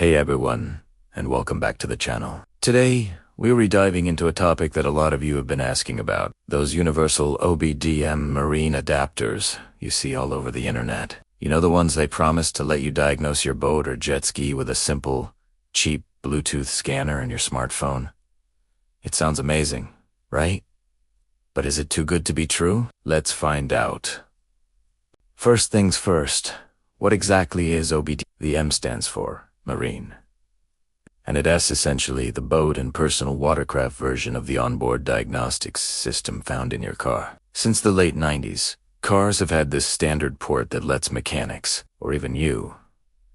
Hey everyone, and welcome back to the channel. Today, we'll be diving into a topic that a lot of you have been asking about, those universal OBD-M marine adapters you see all over the internet. You know, the ones they promise to let you diagnose your boat or jet ski with a simple, cheap Bluetooth scanner in your smartphone. It sounds amazing, right? But is it too good to be true? Let's find out. First things first, what exactly is OBD? The M stands for marine, and it is essentially the boat and personal watercraft version of the onboard diagnostics system found in your car. Since the late 90s, cars have had this standard port that lets mechanics, or even you,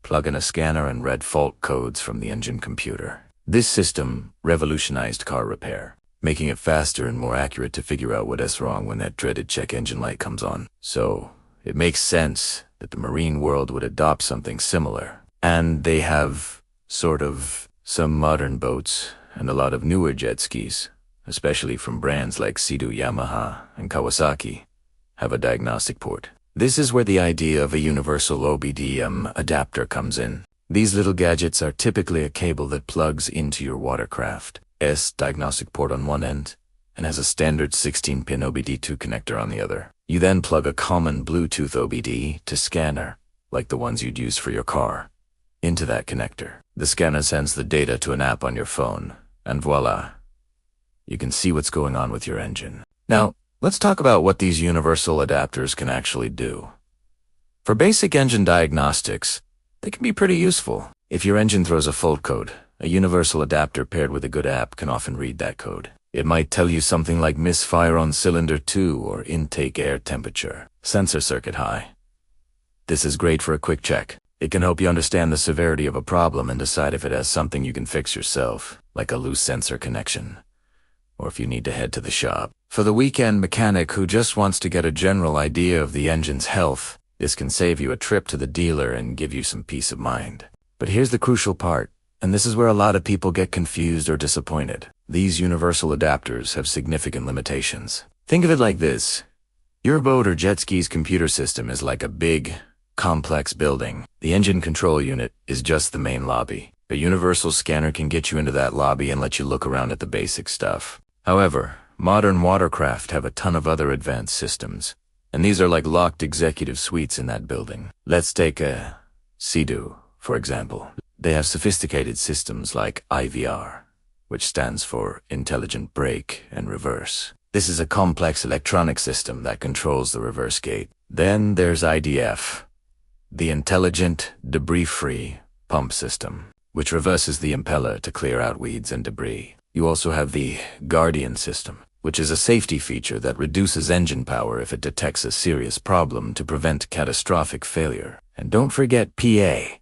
plug in a scanner and read fault codes from the engine computer. This system revolutionized car repair, making it faster and more accurate to figure out what is wrong when that dreaded check engine light comes on. So, it makes sense that the marine world would adopt something similar. And they have, some modern boats and a lot of newer jet skis, especially from brands like Sea-Doo, Yamaha, and Kawasaki, have a diagnostic port. This is where the idea of a universal OBD-M adapter comes in. These little gadgets are typically a cable that plugs into your watercraft's diagnostic port on one end and has a standard 16-pin OBD2 connector on the other. You then plug a common Bluetooth OBD to scanner, like the ones you'd use for your car, into that connector. The scanner sends the data to an app on your phone, and voila, you can see what's going on with your engine. Now, let's talk about what these universal adapters can actually do. For basic engine diagnostics, they can be pretty useful. If your engine throws a fault code, a universal adapter paired with a good app can often read that code. It might tell you something like misfire on cylinder 2 or intake air temperature, sensor circuit high. This is great for a quick check. It can help you understand the severity of a problem and decide if it has something you can fix yourself, like a loose sensor connection, or if you need to head to the shop. For the weekend mechanic who just wants to get a general idea of the engine's health, this can save you a trip to the dealer and give you some peace of mind. But here's the crucial part, and this is where a lot of people get confused or disappointed. These universal adapters have significant limitations. Think of it like this. Your boat or jet ski's computer system is like a big, complex building. The engine control unit is just the main lobby. A universal scanner can get you into that lobby and let you look around at the basic stuff. However, modern watercraft have a ton of other advanced systems, and these are like locked executive suites in that building. Let's take a Sea-Doo, for example. They have sophisticated systems like IVR, which stands for Intelligent Brake and Reverse. This is a complex electronic system that controls the reverse gate. Then there's IDF, the Intelligent Debris-Free Pump System, which reverses the impeller to clear out weeds and debris. You also have the Guardian system, which is a safety feature that reduces engine power if it detects a serious problem to prevent catastrophic failure. And don't forget PA,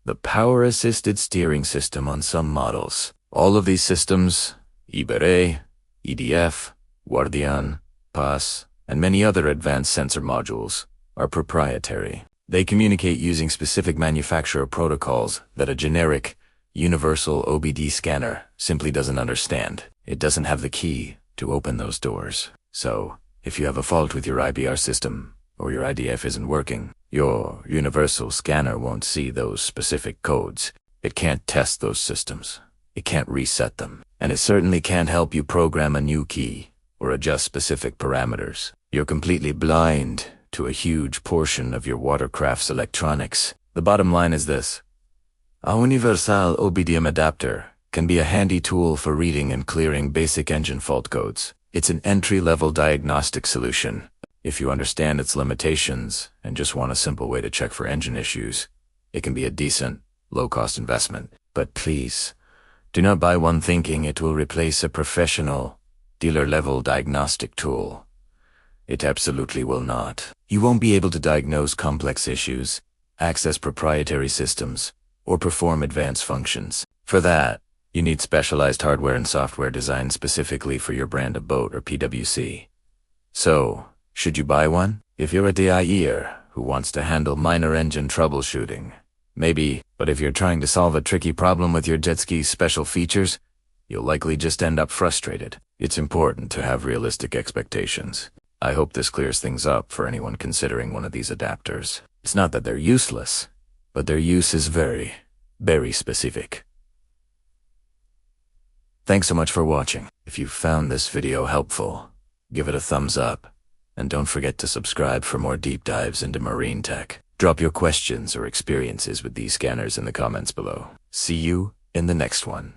the Power-Assisted Steering System on some models. All of these systems, IBRE, EDF, Guardian, PAS, and many other advanced sensor modules, are proprietary. They communicate using specific manufacturer protocols that a generic, universal OBD scanner simply doesn't understand. It doesn't have the key to open those doors. So, if you have a fault with your IBR system, or your IDF isn't working, your universal scanner won't see those specific codes. It can't test those systems. It can't reset them. And it certainly can't help you program a new key or adjust specific parameters. You're completely blind to a huge portion of your watercraft's electronics. The bottom line is this. A universal OBD-M adapter can be a handy tool for reading and clearing basic engine fault codes. It's an entry-level diagnostic solution. If you understand its limitations and just want a simple way to check for engine issues, it can be a decent, low-cost investment. But please, do not buy one thinking it will replace a professional, dealer-level diagnostic tool. It absolutely will not. You won't be able to diagnose complex issues, access proprietary systems, or perform advanced functions. For that, you need specialized hardware and software designed specifically for your brand of boat or PWC. So, should you buy one? If you're a DIYer who wants to handle minor engine troubleshooting, maybe, but if you're trying to solve a tricky problem with your jet ski's special features, you'll likely just end up frustrated. It's important to have realistic expectations. I hope this clears things up for anyone considering one of these adapters. It's not that they're useless, but their use is very, Very specific. Thanks so much for watching. If you found this video helpful, give it a thumbs up, and don't forget to subscribe for more deep dives into marine tech. Drop your questions or experiences with these scanners in the comments below. See you in the next one.